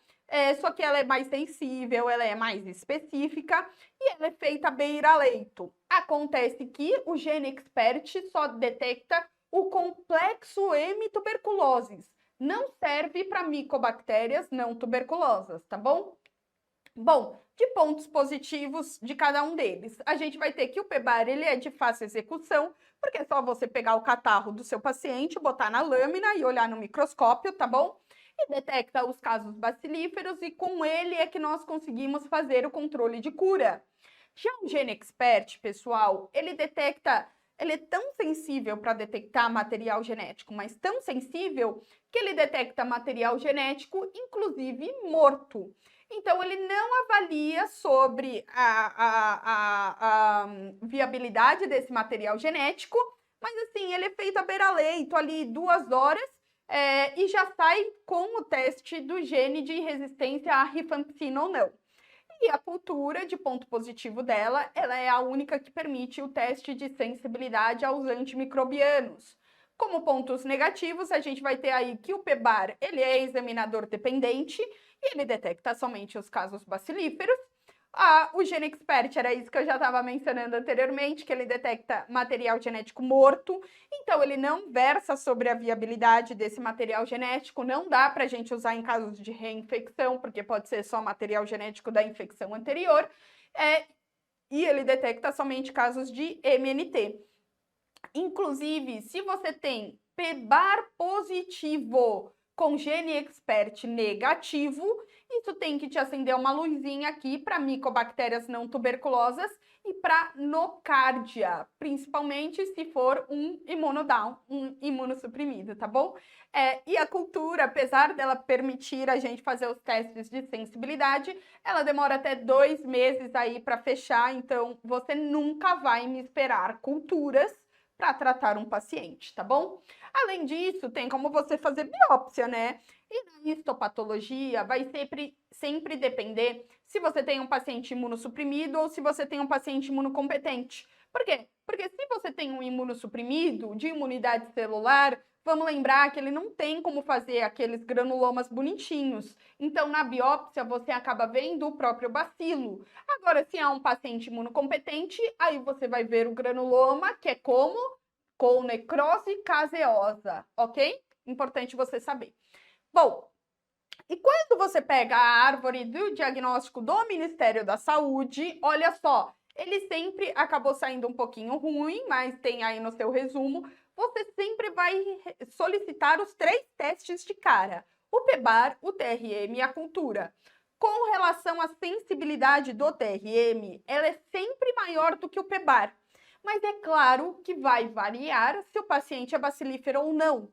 só que ela é mais sensível, ela é mais específica e ela é feita beira-leito. Acontece que o GeneXpert só detecta o complexo M tuberculosis. Não serve para micobactérias não tuberculosas, tá bom? Bom, de pontos positivos de cada um deles. A gente vai ter que o PEBAR ele é de fácil execução, porque é só você pegar o catarro do seu paciente, botar na lâmina e olhar no microscópio, tá bom? E detecta os casos bacilíferos e com ele é que nós conseguimos fazer o controle de cura. Já o GeneXpert, pessoal, ele é tão sensível para detectar material genético, mas tão sensível que ele detecta material genético, inclusive morto. Então, ele não avalia sobre a viabilidade desse material genético, mas assim, ele é feito a beira-leito ali 2 horas e já sai com o teste do gene de resistência à rifampicina ou não. E a cultura de ponto positivo dela, ela é a única que permite o teste de sensibilidade aos antimicrobianos. Como pontos negativos, a gente vai ter aí que o PEBAR, ele é examinador dependente e ele detecta somente os casos bacilíferos. O GeneXpert era isso que eu já estava mencionando anteriormente, que ele detecta material genético morto, então ele não versa sobre a viabilidade desse material genético, não dá para a gente usar em casos de reinfecção, porque pode ser só material genético da infecção anterior, e ele detecta somente casos de MNT. Inclusive, se você tem PEBAR positivo com GeneXpert negativo, isso tem que te acender uma luzinha aqui para micobactérias não tuberculosas e para nocárdia, principalmente se for um imunodown, um imunossuprimido, tá bom? E a cultura, apesar dela permitir a gente fazer os testes de sensibilidade, ela demora até 2 meses aí para fechar, então você nunca vai me esperar culturas para tratar um paciente, tá bom? Além disso, tem como você fazer biópsia, né? E na histopatologia vai sempre depender se você tem um paciente imunossuprimido ou se você tem um paciente imunocompetente. Por quê? Porque se você tem um imunossuprimido de imunidade celular, vamos lembrar que ele não tem como fazer aqueles granulomas bonitinhos. Então, na biópsia, você acaba vendo o próprio bacilo. Agora, se é um paciente imunocompetente, aí você vai ver o granuloma, que é como? Com necrose caseosa, ok? Importante você saber. Bom, e quando você pega a árvore do diagnóstico do Ministério da Saúde, olha só, ele sempre acabou saindo um pouquinho ruim, mas tem aí no seu resumo, você sempre vai solicitar os 3 testes de cara, o PEBAR, o TRM e a cultura. Com relação à sensibilidade do TRM, ela é sempre maior do que o PEBAR, mas é claro que vai variar se o paciente é bacilífero ou não.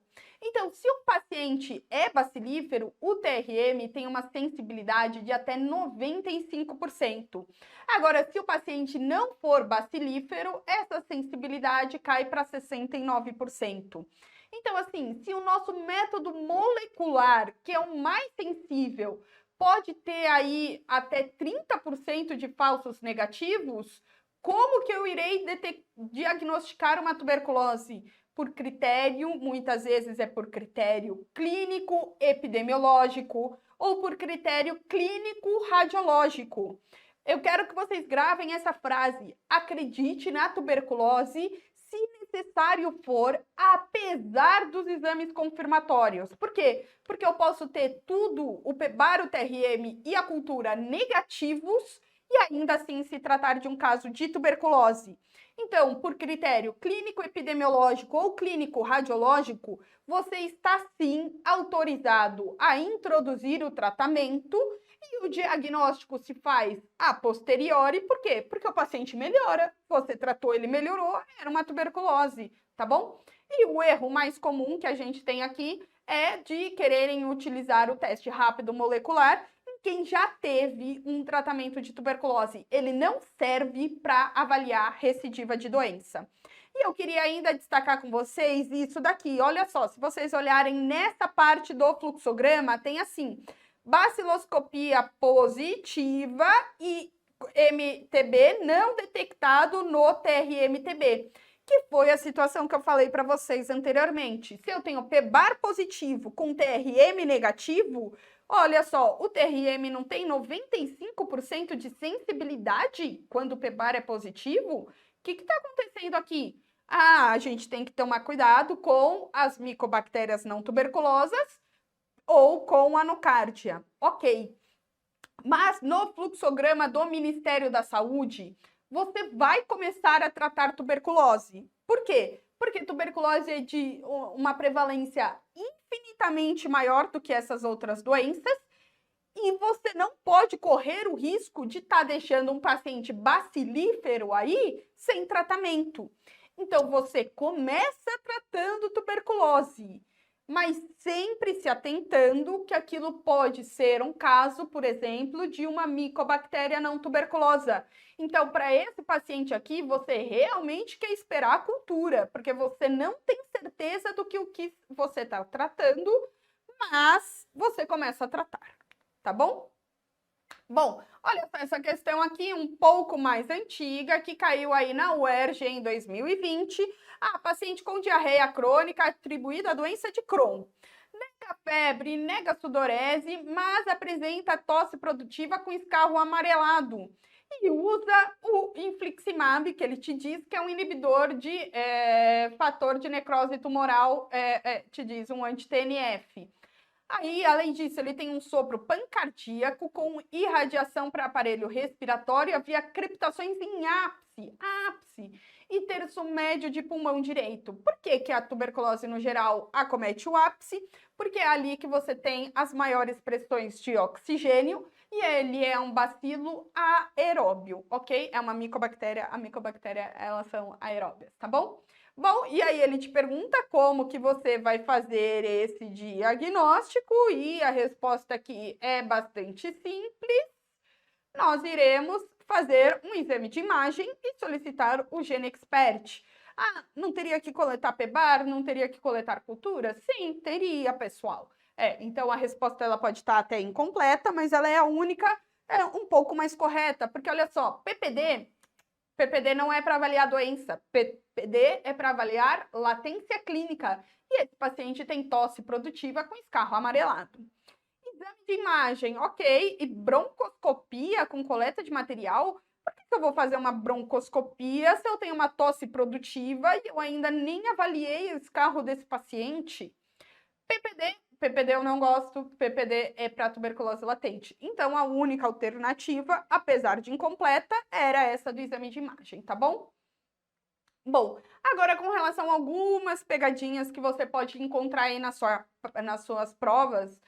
Então, se o paciente é bacilífero, o TRM tem uma sensibilidade de até 95%. Agora, se o paciente não for bacilífero, essa sensibilidade cai para 69%. Então, assim, se o nosso método molecular, que é o mais sensível, pode ter aí até 30% de falsos negativos, como que eu irei diagnosticar uma tuberculose? Por critério, muitas vezes é por critério clínico epidemiológico ou por critério clínico radiológico. Eu quero que vocês gravem essa frase: acredite na tuberculose se necessário for, apesar dos exames confirmatórios. Por quê? Porque eu posso ter tudo, o PEBAR, o TRM e a cultura negativos e ainda assim se tratar de um caso de tuberculose. Então, por critério clínico epidemiológico ou clínico radiológico, você está sim autorizado a introduzir o tratamento e o diagnóstico se faz a posteriori. Por quê? Porque o paciente melhora, você tratou, ele melhorou, era uma tuberculose, tá bom? E o erro mais comum que a gente tem aqui é de quererem utilizar o teste rápido molecular quem já teve um tratamento de tuberculose. Ele não serve para avaliar recidiva de doença. E eu queria ainda destacar com vocês isso daqui. Olha só, se vocês olharem nessa parte do fluxograma, tem assim, baciloscopia positiva e MTB não detectado no TRMTB, que foi a situação que eu falei para vocês anteriormente. Se eu tenho PEBAR positivo com TRM negativo, olha só, o TRM não tem 95% de sensibilidade quando o PEBAR é positivo? O que está acontecendo aqui? Ah, a gente tem que tomar cuidado com as micobactérias não tuberculosas ou com a nocardia. Ok. Mas no fluxograma do Ministério da Saúde, você vai começar a tratar tuberculose. Por quê? Porque tuberculose é de uma prevalência infinitamente maior do que essas outras doenças e você não pode correr o risco de estar deixando um paciente bacilífero aí sem tratamento. Então, você começa tratando tuberculose, mas sempre se atentando que aquilo pode ser um caso, por exemplo, de uma micobactéria não tuberculosa. Então, para esse paciente aqui, você realmente quer esperar a cultura, porque você não tem certeza do que o que você está tratando, mas você começa a tratar, tá bom? Bom, olha só essa questão aqui, um pouco mais antiga, que caiu aí na UERJ em 2020. Paciente com diarreia crônica atribuída à doença de Crohn. Nega febre, nega sudorese, mas apresenta tosse produtiva com escarro amarelado. E usa o infliximab, que ele te diz que é um inibidor de fator de necrose tumoral, te diz um anti-TNF. Aí, além disso, ele tem um sopro pancardíaco com irradiação para aparelho respiratório via crepitações em ápice e terço médio de pulmão direito. Por que que a tuberculose, no geral, acomete o ápice? Porque é ali que você tem as maiores pressões de oxigênio e ele é um bacilo aeróbio, ok? É uma micobactéria, a micobactéria, elas são aeróbias, tá bom? Bom, e aí ele te pergunta como que você vai fazer esse diagnóstico e a resposta aqui é bastante simples. Nós iremos fazer um exame de imagem e solicitar o GeneXpert. Ah, não teria que coletar PBAR? Não teria que coletar cultura? Sim, teria, pessoal. Então a resposta ela pode estar até incompleta, mas ela é a única, um pouco mais correta, porque olha só, PPD não é para avaliar doença, PPD é para avaliar latência clínica. E esse paciente tem tosse produtiva com escarro amarelado. Exame de imagem, ok. E broncoscopia com coleta de material? Por que eu vou fazer uma broncoscopia se eu tenho uma tosse produtiva e eu ainda nem avaliei o escarro desse paciente? PPD eu não gosto, PPD é para tuberculose latente. Então, a única alternativa, apesar de incompleta, era essa do exame de imagem, tá bom? Bom, agora com relação a algumas pegadinhas que você pode encontrar aí nas suas provas,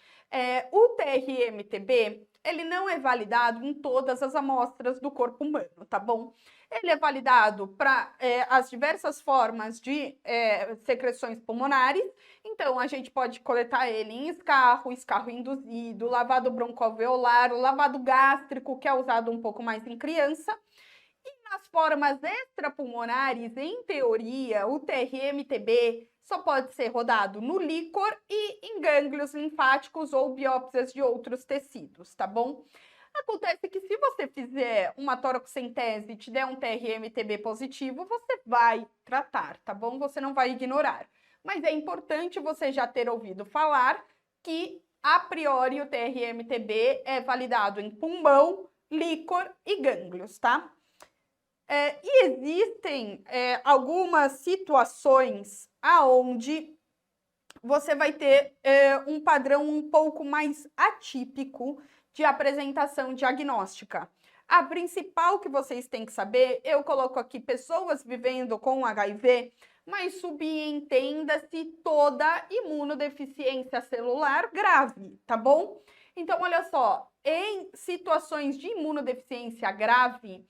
o TRMTB, ele não é validado em todas as amostras do corpo humano, tá bom? Ele é validado para as diversas formas de secreções pulmonares, então a gente pode coletar ele em escarro, escarro induzido, lavado broncoalveolar, lavado gástrico, que é usado um pouco mais em criança. Nas formas extrapulmonares, em teoria, o TRMTB só pode ser rodado no líquor e em gânglios linfáticos ou biópsias de outros tecidos, tá bom? Acontece que se você fizer uma toracocentese e te der um TRMTB positivo, você vai tratar, tá bom? Você não vai ignorar. Mas é importante você já ter ouvido falar que, a priori, o TRMTB é validado em pulmão, líquor e gânglios, tá? E existem algumas situações aonde você vai ter um padrão um pouco mais atípico de apresentação diagnóstica. A principal que vocês têm que saber, eu coloco aqui pessoas vivendo com HIV, mas subentenda-se toda imunodeficiência celular grave, tá bom? Então, olha só, em situações de imunodeficiência grave,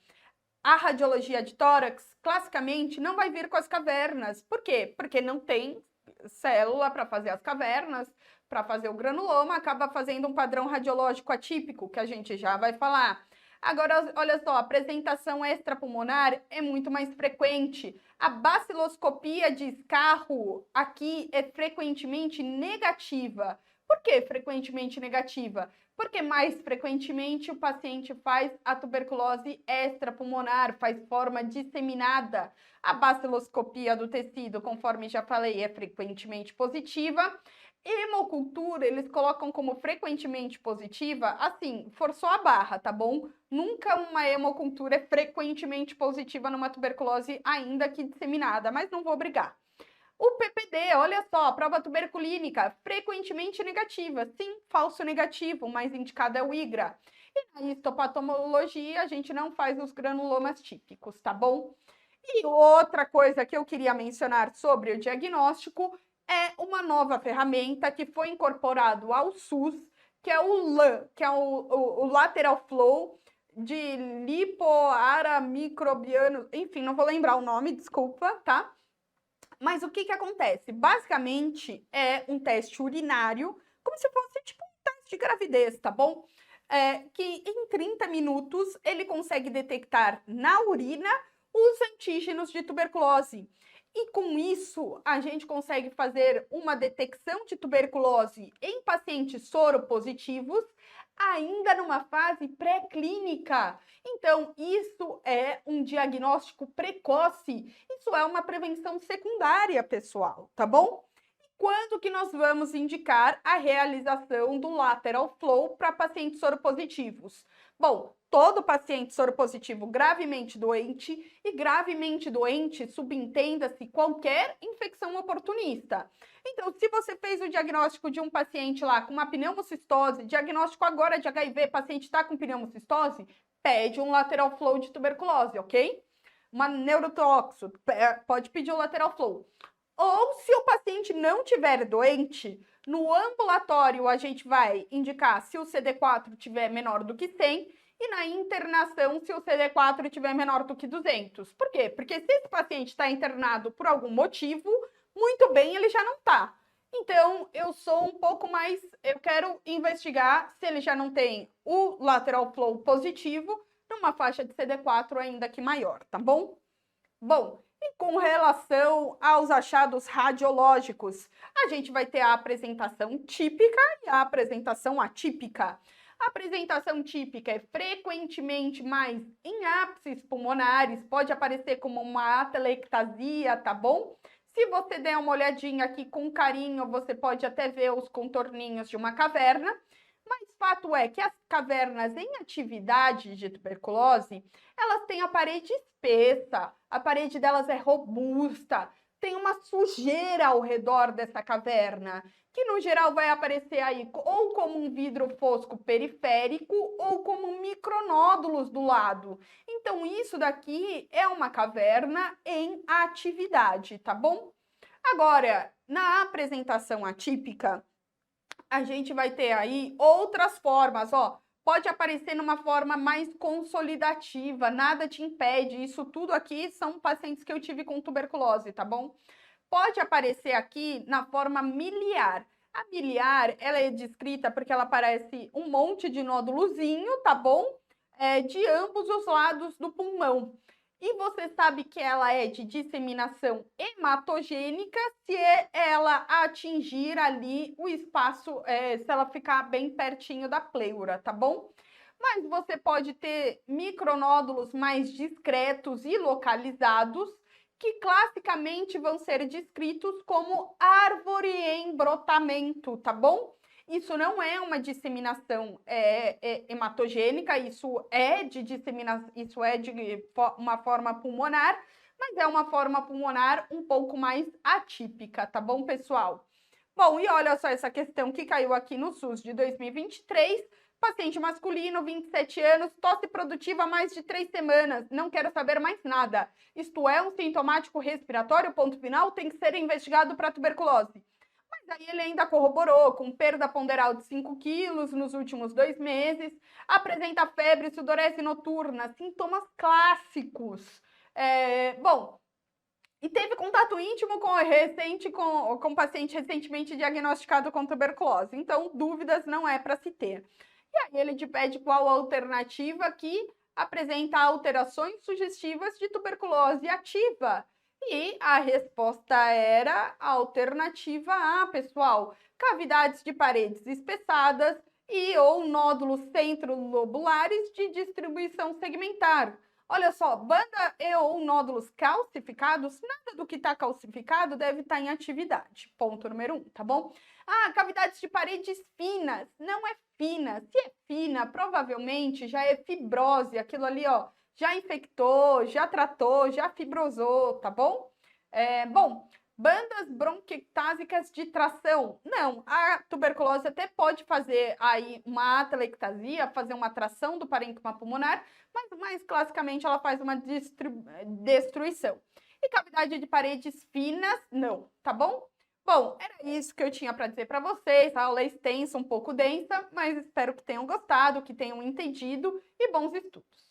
a radiologia de tórax, classicamente, não vai vir com as cavernas. Por quê? Porque não tem célula para fazer as cavernas, para fazer o granuloma, acaba fazendo um padrão radiológico atípico, que a gente já vai falar. Agora, olha só, a apresentação extrapulmonar é muito mais frequente. A baciloscopia de escarro aqui é frequentemente negativa. Por que frequentemente negativa? Porque mais frequentemente o paciente faz a tuberculose extrapulmonar, faz forma disseminada. A baciloscopia do tecido, conforme já falei, é frequentemente positiva. Hemocultura, eles colocam como frequentemente positiva, assim, forçou a barra, tá bom? Nunca uma hemocultura é frequentemente positiva numa tuberculose, ainda que disseminada, mas não vou brigar. O PPD, olha só, prova tuberculínica, frequentemente negativa. Sim, falso negativo, mas indicado é o IGRA. E na histopatologia, a gente não faz os granulomas típicos, tá bom? E outra coisa que eu queria mencionar sobre o diagnóstico é uma nova ferramenta que foi incorporado ao SUS, que é o LAN, que é o Lateral Flow de lipoaramicrobiano, enfim, não vou lembrar o nome, desculpa, tá? Mas o que que acontece? Basicamente, é um teste urinário, como se fosse tipo um teste de gravidez, tá bom? Que em 30 minutos ele consegue detectar na urina os antígenos de tuberculose. E com isso, a gente consegue fazer uma detecção de tuberculose em pacientes soropositivos, ainda numa fase pré-clínica. Então, isso é um diagnóstico precoce, isso é uma prevenção secundária, pessoal, tá bom? E quando que nós vamos indicar a realização do lateral flow para pacientes soropositivos? Bom, todo paciente soropositivo gravemente doente, e gravemente doente, subentenda-se qualquer infecção oportunista. Então, se você fez o diagnóstico de um paciente lá com uma pneumocistose, diagnóstico agora de HIV, paciente está com pneumocistose, pede um lateral flow de tuberculose, ok? Uma neurotóxico, pode pedir o lateral flow. Ou se o paciente não tiver doente, no ambulatório a gente vai indicar se o CD4 tiver menor do que 100 e na internação se o CD4 tiver menor do que 200. Por quê? Porque se esse paciente está internado por algum motivo, muito bem, ele já não está. Então, eu sou um pouco mais, eu quero investigar se ele já não tem o lateral flow positivo numa faixa de CD4 ainda que maior, tá bom? Bom, E com relação aos achados radiológicos, a gente vai ter a apresentação típica e a apresentação atípica. A apresentação típica é frequentemente mais em ápices pulmonares, pode aparecer como uma atelectasia, tá bom? Se você der uma olhadinha aqui com carinho, você pode até ver os contorninhos de uma caverna. Mas fato é que as cavernas em atividade de tuberculose, elas têm a parede espessa, a parede delas é robusta, tem uma sujeira ao redor dessa caverna, que no geral vai aparecer aí ou como um vidro fosco periférico ou como micronódulos do lado. Então isso daqui é uma caverna em atividade, tá bom? Agora, na apresentação atípica, a gente vai ter aí outras formas, ó. Pode aparecer numa forma mais consolidativa, nada te impede. Isso tudo aqui são pacientes que eu tive com tuberculose, tá bom? Pode aparecer aqui na forma miliar. A miliar, ela é descrita porque ela parece um monte de nódulozinho, tá bom? De ambos os lados do pulmão. E você sabe que ela é de disseminação hematogênica se ela atingir ali o espaço, se ela ficar bem pertinho da pleura, tá bom? Mas você pode ter micronódulos mais discretos e localizados, que classicamente vão ser descritos como árvore em brotamento, tá bom? Isso não é uma disseminação hematogênica, isso é de disseminação, isso é de uma forma pulmonar, mas é uma forma pulmonar um pouco mais atípica, tá bom, pessoal? Bom, e olha só essa questão que caiu aqui no SUS de 2023. Paciente masculino, 27 anos, tosse produtiva há mais de 3 semanas, não quero saber mais nada. Isto é um sintomático respiratório, ponto final, tem que ser investigado para tuberculose. Mas aí ele ainda corroborou com perda ponderal de 5 quilos nos últimos 2 meses, apresenta febre, sudorese noturna, sintomas clássicos. Bom, e teve contato íntimo com paciente recentemente diagnosticado com tuberculose. Então, dúvidas não é para se ter. E aí ele te pede qual alternativa que apresenta alterações sugestivas de tuberculose ativa. E a resposta era a alternativa A, pessoal. Cavidades de paredes espessadas e ou nódulos centrolobulares de distribuição segmentar. Olha só, banda e ou nódulos calcificados, nada do que está calcificado deve estar em atividade. Ponto número 1, tá bom? Ah, cavidades de paredes finas. Não é fina. Se é fina, provavelmente já é fibrose. Aquilo ali, ó, já infectou, já tratou, já fibrosou, tá bom? Bom, bandas bronquiectásicas de tração. Não, a tuberculose até pode fazer aí uma atelectasia, fazer uma tração do parênquima pulmonar, mas mais classicamente ela faz uma destruição. E cavidade de paredes finas, não, tá bom? Bom, era isso que eu tinha para dizer para vocês. A aula é extensa, um pouco densa, mas espero que tenham gostado, que tenham entendido e bons estudos.